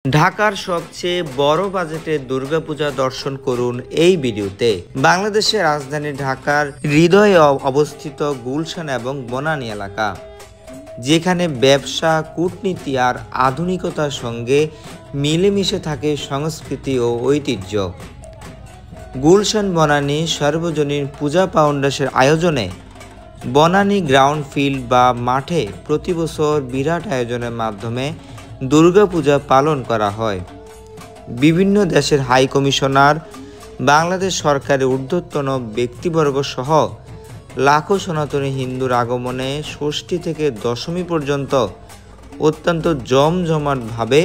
ঢাকার সবচেয়ে বড় বাজেটের দুর্গাপূজা দর্শন করুন এই ভিডিওতে। বাংলাদেশের রাজধানী ঢাকার হৃদয়ে অবস্থিত গুলশান এবং বনানী এলাকা, যেখানে ব্যবসা, কূটনীতি আর আধুনিকতার সঙ্গে মিলেমিশে থাকে সংস্কৃতি ও ঐতিহ্য। গুলশান বনানী সার্বজনীন পূজা ফাউন্ডেশনের আয়োজনে বনানী গ্রাউন্ড ফিল্ড বা মাঠে প্রতি বছর বিরাট আয়োজনের মাধ্যমে দুর্গাপূজা পালন করা হয়। বিভিন্ন দেশের হাই কমিশনার, বাংলাদেশ সরকারের ঊর্ধ্বতন ব্যক্তিবর্গ সহ লাখো সনাতনী হিন্দুর আগমনে ষষ্ঠী থেকে দশমী পর্যন্ত অত্যন্ত জমজমাটভাবে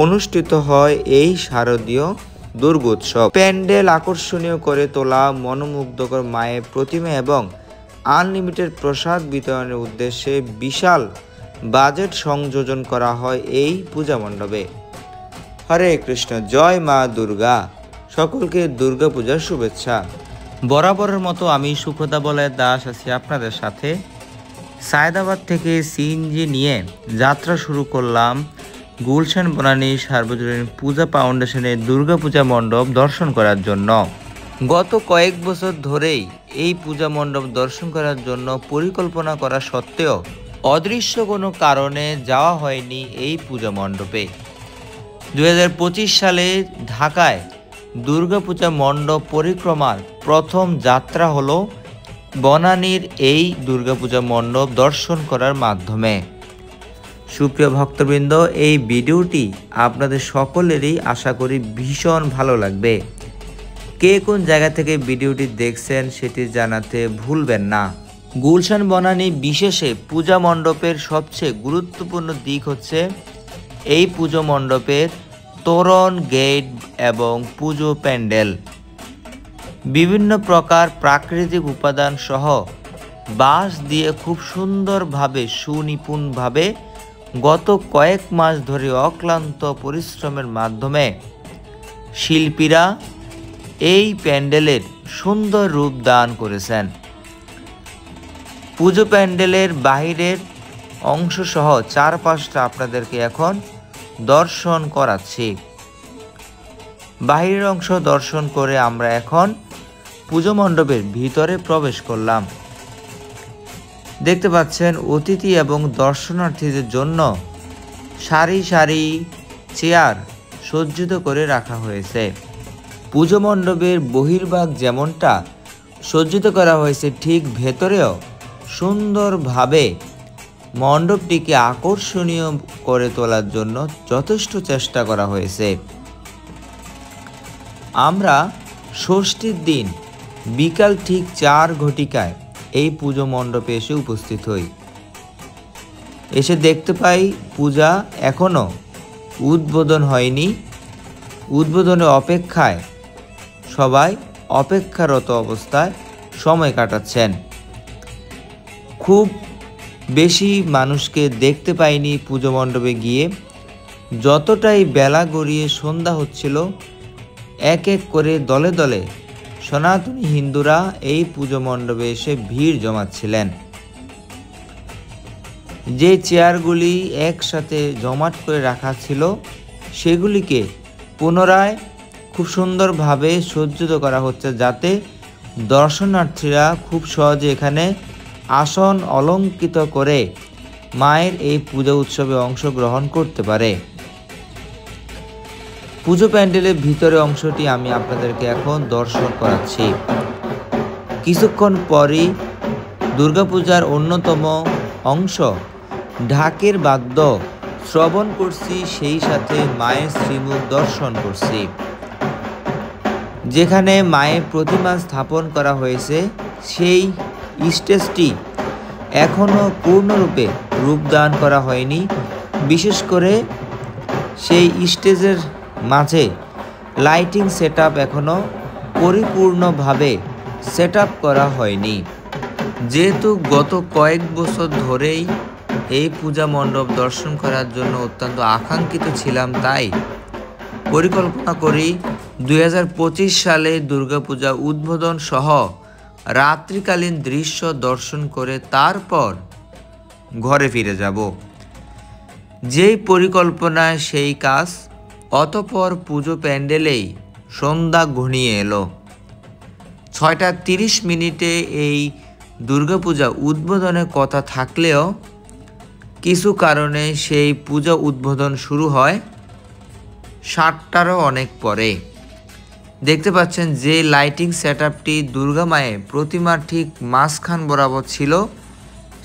অনুষ্ঠিত হয় এই শারদীয় দুর্গোৎসব। প্যান্ডেল আকর্ষণীয় করে তোলা, মনোমুগ্ধকর মায়ের প্রতিমা এবং আনলিমিটেড প্রসাদ বিতরণের উদ্দেশ্যে বিশাল বাজেট সংযোজন করা হয় এই পূজা মণ্ডপে। হরে কৃষ্ণ, জয় মা দুর্গা। সকলকে দুর্গা পূজার শুভেচ্ছা। বরাবরের মতো আমি সুখদা বলে দাস আছি আপনাদের সাথে। সায়দাবাদ থেকে সিএনজি নিয়ে যাত্রা শুরু করলাম গুলশান বনানী সার্বজনীন পূজা ফাউন্ডেশনের দুর্গাপূজা মণ্ডপ দর্শন করার জন্য। গত কয়েক বছর ধরেই এই পূজা মণ্ডপ দর্শন করার জন্য পরিকল্পনা করা সত্ত্বেও অদৃশ্য কোনো কারণে যাওয়া হয়নি এই পূজা মণ্ডপে। 2025 সালে ঢাকায় দুর্গাপূজা মণ্ডপ পরিক্রমার প্রথম যাত্রা হলো বনানীর এই দুর্গাপূজা মণ্ডপ দর্শন করার মাধ্যমে। সুপ্রিয় ভক্তবৃন্দ, এই ভিডিওটি আপনাদের সকলেরই আশা করি ভীষণ ভালো লাগবে। কে কোন জায়গা থেকে ভিডিওটি দেখছেন সেটি জানাতে ভুলবেন না। গুলশান বনানী বিশেষে পূজা মণ্ডপের সবচেয়ে গুরুত্বপূর্ণ দিক হচ্ছে এই পুজো মণ্ডপের তোরণ, গেট এবং পুজো প্যান্ডেল। বিভিন্ন প্রকার প্রাকৃতিক উপাদান সহ বাঁশ দিয়ে খুব সুন্দরভাবে, সুনিপুণভাবে গত কয়েক মাস ধরে অক্লান্ত পরিশ্রমের মাধ্যমে শিল্পীরা এই প্যান্ডেলের সুন্দর রূপ দান করেছেন। পুজো প্যান্ডেলের বাহিরের অংশ সহ চারপাশটা আপনাদেরকে এখন দর্শন করাচ্ছি। বাহিরের অংশ দর্শন করে আমরা এখন পুজো মণ্ডপের ভিতরে প্রবেশ করলাম। দেখতে পাচ্ছেন অতিথি এবং দর্শনার্থীদের জন্য সারি সারি চেয়ার সজ্জিত করে রাখা হয়েছে। পুজো মণ্ডপের বহির্ভাগ যেমনটা সজ্জিত করা হয়েছে, ঠিক ভেতরেও সুন্দরভাবে মণ্ডপটিকে আকর্ষণীয় করে তোলার জন্য যথেষ্ট চেষ্টা করা হয়েছে। আমরা ষষ্ঠীর দিন বিকাল ঠিক 4 ঘটিকায় এই পুজো মণ্ডপে এসে উপস্থিত হই। এসে দেখতে পাই পূজা এখনও উদ্বোধন হয়নি। উদ্বোধনের অপেক্ষায় সবাই অপেক্ষারত অবস্থায় সময় কাটাচ্ছেন। খুব বেশি মানুষকে দেখতে পাইনি পুজো মণ্ডপে গিয়ে। যতটাই বেলা গড়িয়ে সন্ধ্যা হচ্ছিল, এক এক করে দলে দলে সনাতনী হিন্দুরা এই পুজো মণ্ডপে এসে ভিড় জমাচ্ছিলেন। যে চেয়ারগুলি একসাথে জমাট করে রাখা ছিল, সেগুলিকে পুনরায় খুব সুন্দরভাবে সজ্জিত করা হচ্ছে, যাতে দর্শনার্থীরা খুব সহজে এখানে আসন অলঙ্কৃত করে মায়ের এই পূজা উৎসবে অংশগ্রহণ করতে পারে। পুজো প্যান্ডেলের ভিতরে অংশটি আমি আপনাদেরকে এখন দর্শন করাচ্ছি। কিছুক্ষণ পরই দুর্গাপূজার অন্যতম অংশ ঢাকের বাদ্য শ্রবণ করছি, সেই সাথে মায়ের শ্রীমুখ দর্শন করছি। যেখানে মায়ের প্রতিমা স্থাপন করা হয়েছে, সেই স্টেজটি এখনও পূর্ণরূপে রূপদান করা হয়নি। বিশেষ করে সেই স্টেজের মাঝে লাইটিং সেটআপ এখনও পরিপূর্ণভাবে সেটআপ করা হয়নি। যেহেতু গত কয়েক বছর ধরেই এই পূজা মণ্ডপ দর্শন করার জন্য অত্যন্ত আকাঙ্ক্ষিত ছিলাম, তাই পরিকল্পনা করি 2025 সালে দুর্গাপূজা উদ্বোধন সহ রাত্রিকালীন দৃশ্য দর্শন করে তারপর ঘরে ফিরে যাব। যেই পরিকল্পনায় সেই কাজ অতঃপর পুজো প্যান্ডেলেই সন্ধ্যা ঘনিয়ে এলো। 6:30 এই দুর্গাপূজা উদ্বোধনের কথা থাকলেও কিছু কারণে সেই পূজা উদ্বোধন শুরু হয় 7টারও অনেক পরে। দেখতে পাচ্ছেন যে লাইটিং সেটআপটি দুর্গা মায়ের প্রতিমার ঠিক মাঝখান বরাবর ছিল,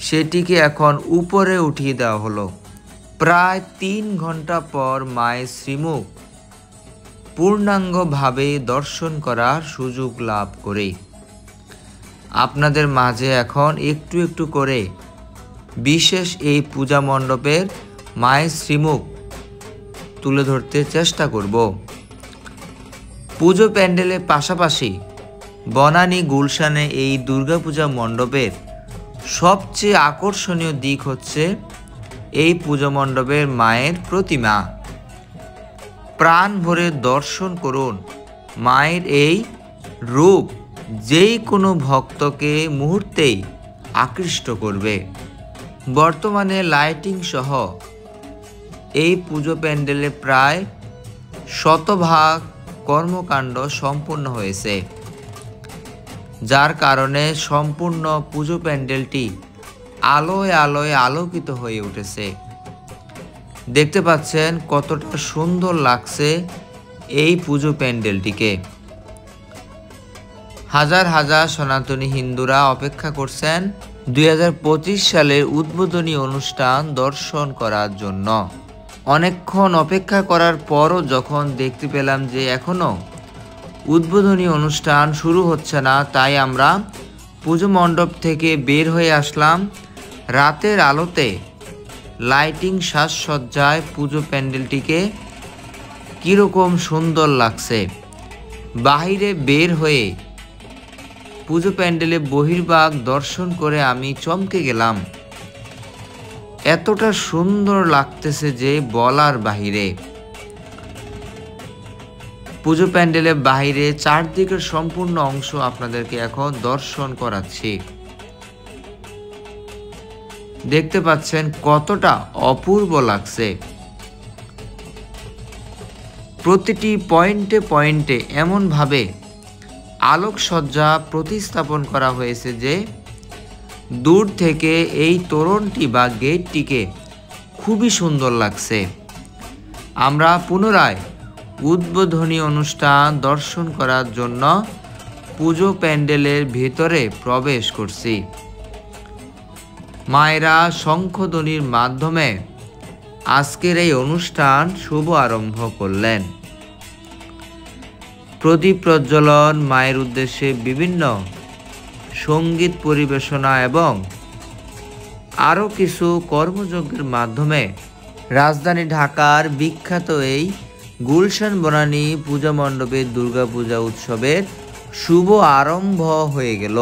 সেটিকে এখন উপরে উঠিয়ে দেওয়া হলো। প্রায় 3 ঘন্টা পর মায়ের শ্রীমুখ পূর্ণাঙ্গভাবে দর্শন করার সুযোগ লাভ করে আপনাদের মাঝে এখন একটু একটু করে বিশেষ এই পূজা মণ্ডপের মায়ের শ্রীমুখ তুলে ধরতে চেষ্টা করব। পুজো প্যান্ডেলের পাশাপাশি বনানী গুলশানে এই দুর্গাপূজা মণ্ডপের সবচেয়ে আকর্ষণীয় দিক হচ্ছে এই পূজা মণ্ডপের মায়ের প্রতিমা। প্রাণ ভরে দর্শন করুন মায়ের এই রূপ, যেই কোনো ভক্তকে মুহূর্তেই আকৃষ্ট করবে। বর্তমানে লাইটিং সহ এই পুজো প্যান্ডেলে প্রায় 100% কর্মকাণ্ড সম্পূর্ণ হয়েছে, যার কারণে সম্পূর্ণ পুজো প্যান্ডেলটি আলোয় আলোয় আলোকিত হয়ে উঠেছে। দেখতে পাচ্ছেন কতটা সুন্দর লাগছে এই পুজো প্যান্ডেলটিকে। হাজার হাজার সনাতনী হিন্দুরা অপেক্ষা করছেন 2025 সালের উদ্বোধনী অনুষ্ঠান দর্শন করার জন্য। অনেকক্ষণ অপেক্ষা করার পরও যখন দেখতে পেলাম যে এখনও উদ্বোধনী অনুষ্ঠান শুরু হচ্ছে না, তাই আমরা পুজো মণ্ডপ থেকে বের হয়ে আসলাম। রাতের আলোতে লাইটিং সাজসজ্জায় পুজো প্যান্ডেলটিকে কীরকম সুন্দর লাগছে। বাহিরে বের হয়ে পুজো প্যান্ডেলে বহির্ভাগ দর্শন করে আমি চমকে গেলাম। এতটা সুন্দর লাগতেছে যে বলার বাহিরে। পুজো প্যান্ডেলের বাহিরে চারদিকের সম্পূর্ণ অংশ আপনাদেরকে এখন দর্শন করাচ্ছি। দেখতে পাচ্ছেন কতটা অপূর্ব লাগছে। প্রতিটি পয়েন্টে পয়েন্টে এমনভাবে আলোকসজ্জা প্রতিস্থাপন করা হয়েছে যে দূর থেকে এই তোরণটি বা গেটটিকে খুবই সুন্দর লাগছে। আমরা পুনরায় উদ্বোধনী অনুষ্ঠান দর্শন করার জন্য পুজো প্যান্ডেলের ভেতরে প্রবেশ করছি। মায়েরা শঙ্খধ্বনির মাধ্যমে আজকের এই অনুষ্ঠান শুভ আরম্ভ করলেন। প্রদীপ প্রজ্বলন, মায়ের উদ্দেশ্যে বিভিন্ন সঙ্গীত পরিবেশনা এবং আরও কিছু কর্মযজ্ঞের মাধ্যমে রাজধানী ঢাকার বিখ্যাত এই গুলশান বনানী পূজা মণ্ডপে দুর্গাপূজা উৎসবের শুভ আরম্ভ হয়ে গেল।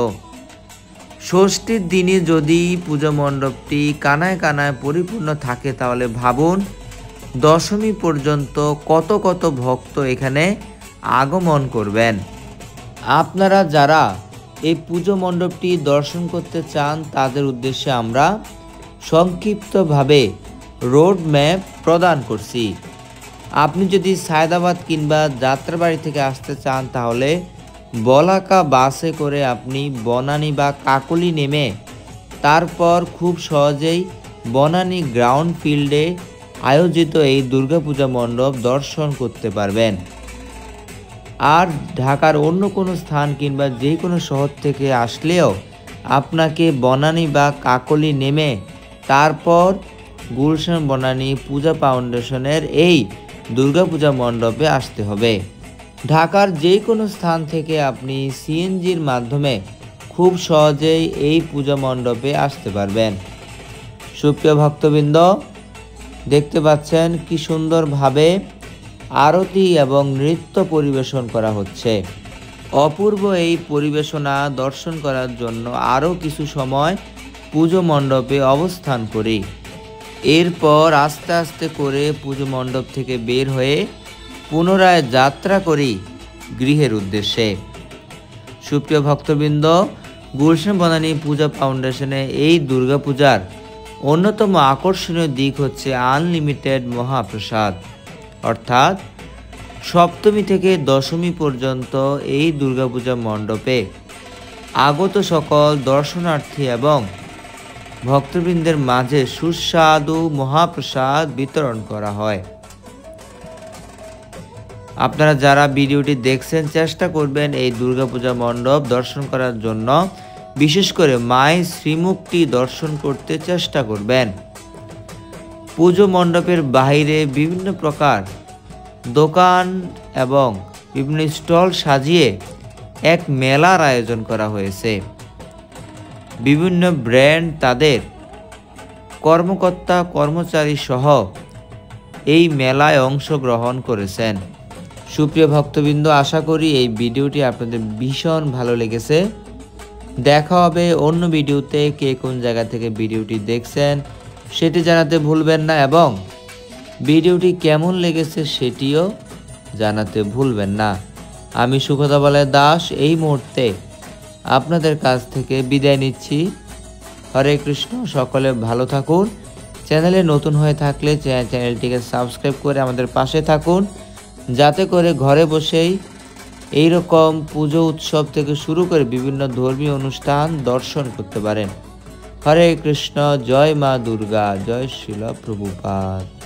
ষষ্ঠীর দিনে যদি পূজা মণ্ডপটি কানায় কানায় পরিপূর্ণ থাকে, তাহলে ভাবুন দশমী পর্যন্ত কত কত ভক্ত এখানে আগমন করবেন। আপনারা যারা এই পুজো মণ্ডপটি দর্শন করতে চান তাদের উদ্দেশ্যে আমরা সংক্ষিপ্তভাবে রোড ম্যাপ প্রদান করছি। আপনি যদি সায়দাবাদ কিংবা যাত্রাবাড়ি থেকে আসতে চান তাহলে বলাকা বাসে করে আপনি বনানী বা কাকলি নেমে তারপর খুব সহজেই বনানী গ্রাউন্ড ফিল্ডে আয়োজিত এই দুর্গাপূজা মণ্ডপ দর্শন করতে পারবেন। আর ঢাকার অন্য কোনো স্থান কিংবা যে কোনো শহর থেকে আসলেও আপনাকে বনানী বা কাকলি নেমে তারপর গুলশান বনানী পূজা ফাউন্ডেশনের এই দুর্গাপূজা মণ্ডপে আসতে হবে। ঢাকার যে কোনো স্থান থেকে আপনি সিএনজির মাধ্যমে খুব সহজেই এই পূজা মণ্ডপে আসতে পারবেন। সুপ্রিয় ভক্তবৃন্দ, দেখতে পাচ্ছেন কি সুন্দরভাবে আরতি এবং নৃত্য পরিবেশন করা হচ্ছে। অপূর্ব এই পরিবেশনা দর্শন করার জন্য আরও কিছু সময় পুজো মণ্ডপে অবস্থান করি। এরপর আস্তে আস্তে করে পুজো মণ্ডপ থেকে বের হয়ে পুনরায় যাত্রা করি গৃহের উদ্দেশ্যে। সুপ্রিয় ভক্তবৃন্দ, গুলশান বনানী পূজা ফাউন্ডেশনে এই দুর্গাপূজার অন্যতম আকর্ষণীয় দিক হচ্ছে আনলিমিটেড মহাপ্রসাদ, অর্থাৎ সপ্তমী থেকে দশমী পর্যন্ত এই দুর্গাপূজা মণ্ডপে আগত সকল দর্শনার্থী এবং ভক্তবৃন্দের মাঝে সুস্বাদু মহাপ্রসাদ বিতরণ করা হয়। আপনারা যারা ভিডিওটি দেখছেন চেষ্টা করবেন এই দুর্গাপূজা মণ্ডপ দর্শন করার জন্য, বিশেষ করে মায়ের শ্রীমুখটি দর্শন করতে চেষ্টা করবেন। পুজো মণ্ডপের বাইরে বিভিন্ন প্রকার দোকান এবং বিভিন্ন স্টল সাজিয়ে এক মেলার আয়োজন করা হয়েছে। বিভিন্ন ব্র্যান্ড তাদের কর্মকর্তা কর্মচারী সহ এই মেলায় অংশগ্রহণ করেছেন। সুপ্রিয় ভক্তবৃন্দ, আশা করি এই ভিডিওটি আপনাদের ভীষণ ভালো লেগেছে। দেখা হবে অন্য ভিডিওতে। কে কোন জায়গা থেকে ভিডিওটি দেখছেন সেটি জানাতে ভুলবেন না এবং ভিডিওটি কেমন লেগেছে সেটিও জানাতে ভুলবেন না। আমি সুখদা বলয় দাস এই মুহূর্তে আপনাদের কাছ থেকে বিদায় নিচ্ছি। হরে কৃষ্ণ। সকলে ভালো থাকুন। চ্যানেলে নতুন হয়ে থাকলে চ্যানেলটিকে সাবস্ক্রাইব করে আমাদের পাশে থাকুন, যাতে করে ঘরে বসেই এইরকম পুজো উৎসব থেকে শুরু করে বিভিন্ন ধর্মীয় অনুষ্ঠান দর্শন করতে পারেন। হরে কৃষ্ণ। জয় মা দুর্গা। জয় শ্রীল প্রভুপাদ।